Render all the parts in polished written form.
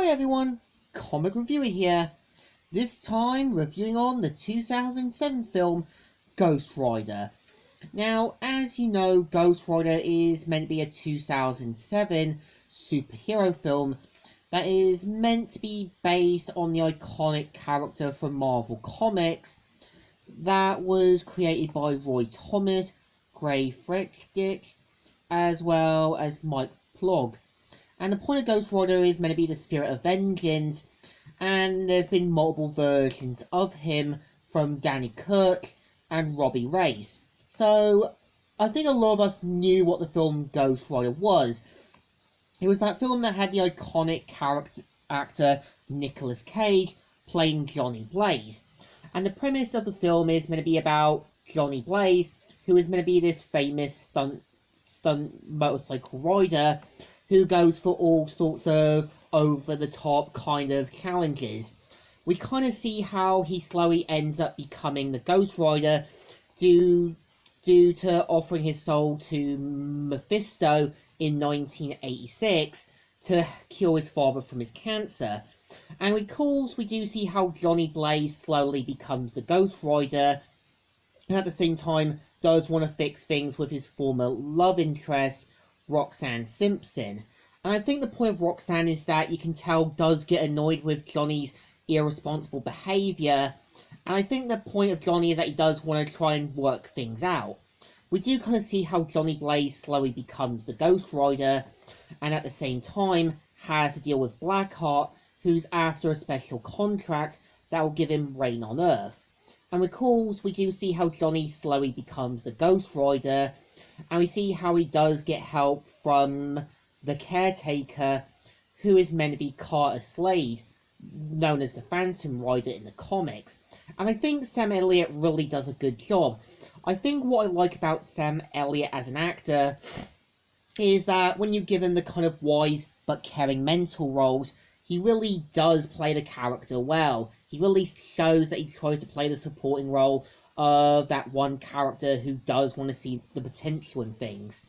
Hi everyone, Comic Reviewer here. This time reviewing on the 2007 film Ghost Rider. Now, as you know, Ghost Rider is meant to be a 2007 superhero film that is meant to be based on the iconic character from Marvel Comics that was created by Roy Thomas, Gray Friedrich, as well as Mike Plog. And the point of Ghost Rider is meant to be the spirit of vengeance, and there's been multiple versions of him from Danny Kirk and Robbie Reyes. So I think a lot of us knew what the film Ghost Rider was. It was that film that had the iconic actor Nicolas Cage playing Johnny Blaze. And the premise of the film is meant to be about Johnny Blaze, who is meant to be this famous stunt motorcycle rider who goes for all sorts of over-the-top kind of challenges. We kind of see how he slowly ends up becoming the Ghost Rider due to offering his soul to Mephisto in 1986 to cure his father from his cancer. And we do see how Johnny Blaze slowly becomes the Ghost Rider, and at the same time does want to fix things with his former love interest, Roxanne Simpson. And I think the point of Roxanne is that you can tell does get annoyed with Johnny's irresponsible behaviour, and I think the point of Johnny is that he does want to try and work things out. We do kind of see how Johnny Blaze slowly becomes the Ghost Rider, and at the same time has to deal with Blackheart, who's after a special contract that will give him reign on Earth. And we do see how Johnny slowly becomes the Ghost Rider, and we see how he does get help from the Caretaker, who is meant to be Carter Slade, known as the Phantom Rider in the comics. And I think Sam Elliott really does a good job. I think what I like about Sam Elliott as an actor is that when you give him the kind of wise but caring mentor roles, he really does play the character well. He really shows that he tries to play the supporting role of that one character who does want to see the potential in things.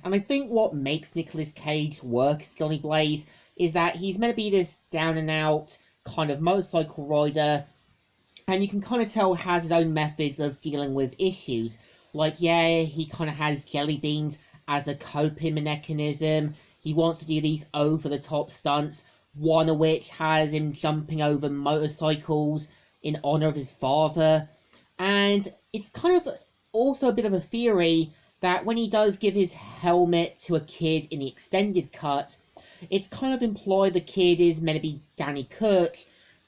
And I think what makes Nicolas Cage work as Johnny Blaze is that he's meant to be this down-and-out kind of motorcycle rider, and you can kind of tell has his own methods of dealing with issues. Like, yeah, he kind of has jelly beans as a coping mechanism. He wants to do these over-the-top stunts, one of which has him jumping over motorcycles in honor of his father. And it's kind of also a bit of a theory that when he does give his helmet to a kid in the extended cut, it's kind of implied the kid is meant to be Danny Kirk,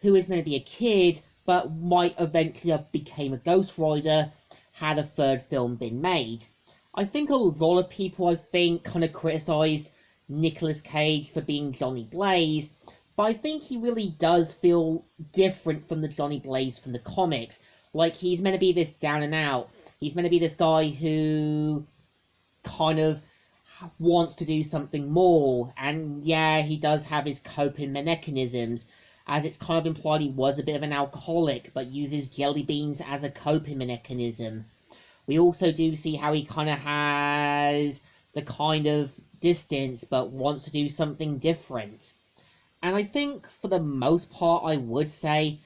who is meant to be a kid, but might eventually have become a Ghost Rider had a third film been made. I think a lot of people, kind of criticised Nicolas Cage for being Johnny Blaze, but I think he really does feel different from the Johnny Blaze from the comics. Like, he's meant to be this down and out. He's meant to be this guy who kind of wants to do something more. And yeah, he does have his coping mechanisms, as it's kind of implied he was a bit of an alcoholic, but uses jelly beans as a coping mechanism. We also do see how he kind of has the kind of distance, but wants to do something different. And I think, for the most part, I would say,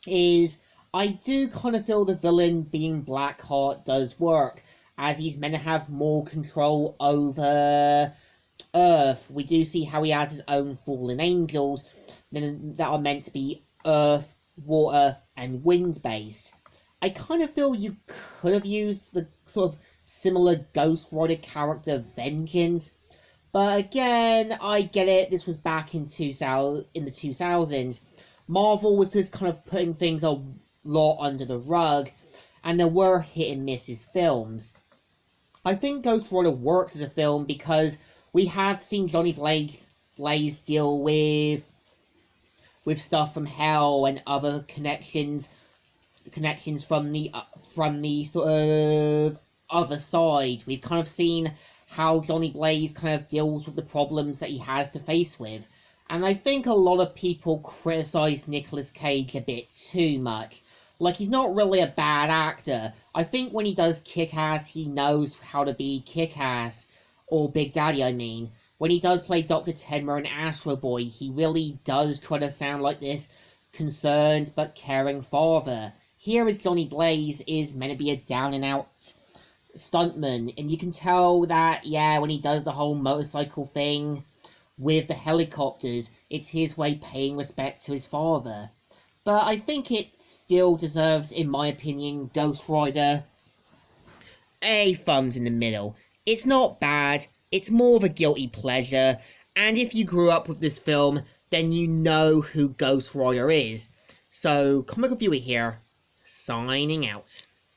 is I do kind of feel the villain being Blackheart does work, as he's meant to have more control over Earth. We do see how he has his own fallen angels that are meant to be Earth, Water, and Wind-based. I kind of feel you could have used the sort of similar Ghost Rider character Vengeance, but again, I get it, this was back in the 2000s. Marvel was just kind of putting things a lot under the rug, and there were hit and misses films. I think Ghost Rider works as a film because we have seen Johnny Blaze deal with stuff from Hell and other connections from the sort of other side. We've kind of seen how Johnny Blaze kind of deals with the problems that he has to face with. And I think a lot of people criticise Nicolas Cage a bit too much. Like, he's not really a bad actor. I think when he does Kick-Ass, he knows how to be Kick-Ass. Or Big Daddy, I mean. when he does play Dr. Tenma in Astro Boy, he really does try to sound like this concerned but caring father. Here as Johnny Blaze is meant to be a down and out stuntman, and you can tell that, yeah, when he does the whole motorcycle thing with the helicopters, it's his way paying respect to his father. But I think it still deserves, in my opinion, Ghost Rider a thumbs in the middle. It's not bad, it's more of a guilty pleasure, and if you grew up with this film, then you know who Ghost Rider is. So, Comic Reviewer here, signing out.